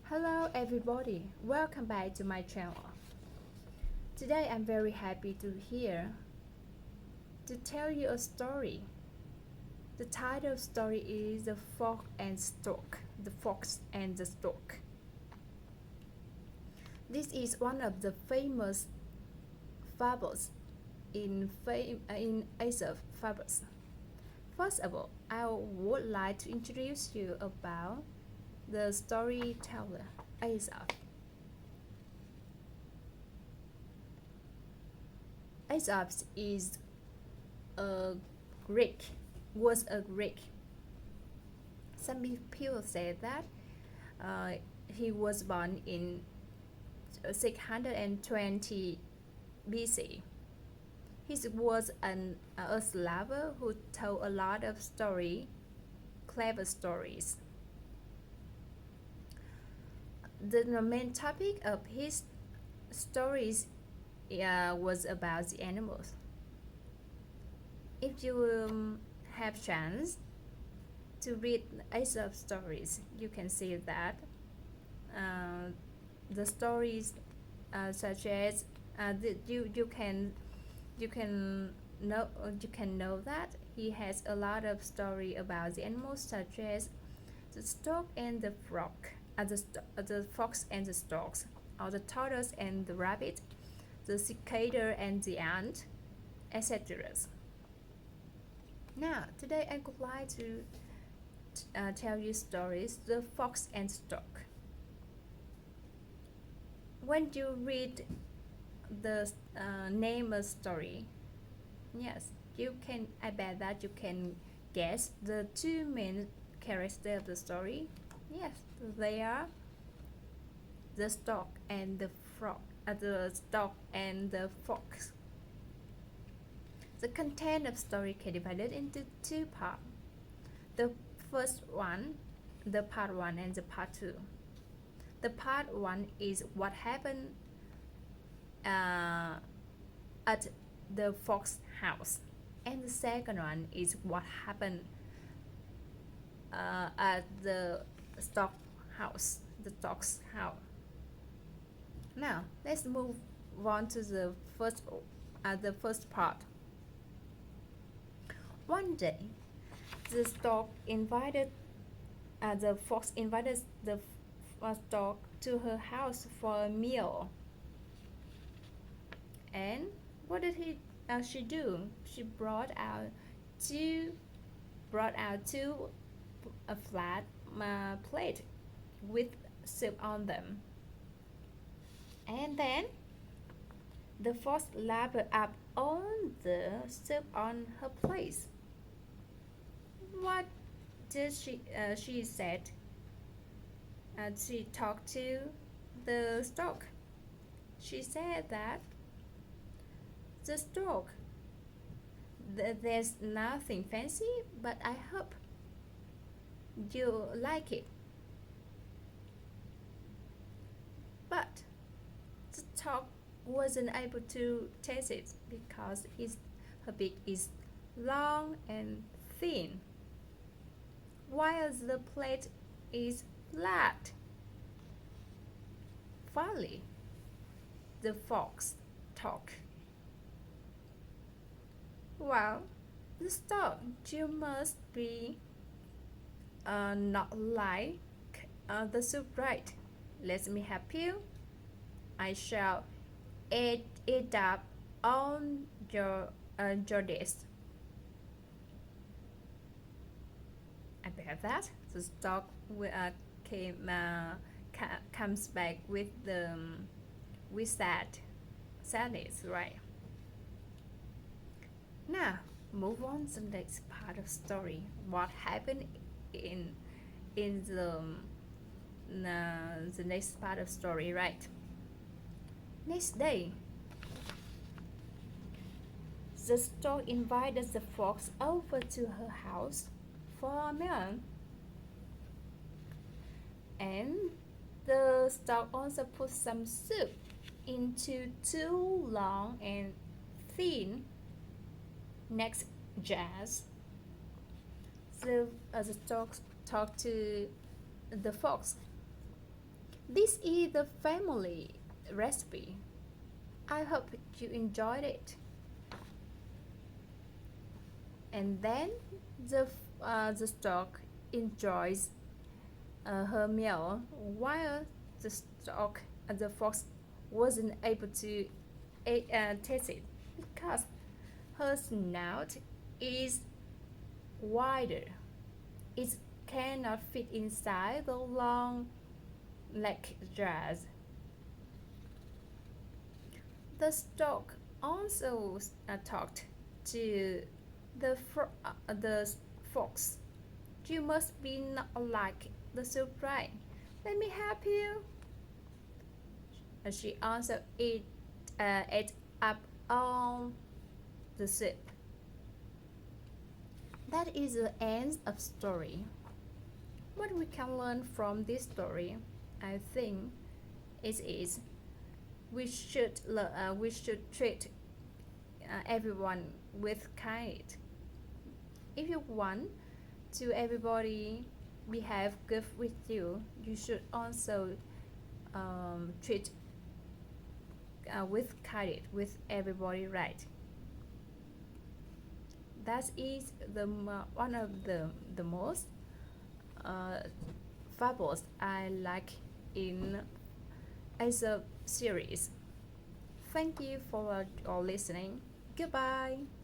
Hello everybody, welcome back to my channel. Today I'm very happy to tell you a story. The title of the story is The Fox and Stork. The Fox and the Stork. This is one of the famous fables in Aesop fables. First of all, I would like to introduce you about the storyteller Aesop. Aesop is a Greek, was a Greek. Some people say that he was born in 620 BC. He was a slave who told a lot of clever stories. The main topic of his stories was about the animals. If you have chance to read Aesop stories, you can see that the stories such as you can know that he has a lot of story about the animals such as the stork and the frog, the fox and the storks, or the tortoise and the rabbit, the cicada and the ant, etc. Now, today I would like to tell you stories, The Fox and Stork. When you read the name of story, yes, I bet that you can guess the two main characters of the story. Yes, they are the stork and the frog, the stork and the fox. The content of story can be divided into two parts. The first one, the part 1 and the part 2. The part 1 is what happened at the fox house, and the second one is what happened at the stork house, the stork's house. Now let's move on to the first part. One day, the stork invited the fox invited the stork to her house for a meal. And what did she do? She brought out two a flat plate with soup on them. And then the fox lapped up all the soup on her plate. What did she said? She talked to the stork. She said that the stork, there's nothing fancy, but I hope you like it. But the stork wasn't able to taste it because her beak is long and thin, while the plate is flat. Finally, the fox talked. Well, the stork, you must be not like the soup, right? Let me help you. I shall eat it up on your dish. I bet that the stork comes back with sadness, right? Now move on to the next part of story. What happened in the next part of story, right? Next day, the stork invited the fox over to her house for a meal. And the stork also put some soup into two long and thin neck jars. The stork talked to the fox. This is the family recipe. I hope you enjoyed it. And then the stork enjoys her meal while the fox wasn't able to taste it because her snout is wider. It cannot fit inside the long leg dress. The stork also talked to the fox. You must be not like the surprise. Let me help you. She also ate up all the soup. That is the end of story. What we can learn from this story, I think, it is we should treat everyone with kind. If you want to everybody behave good with you, you should also treat with kind with everybody, right? That is one of the most uh, fables I like in as a series. Thank you for your listening. Goodbye.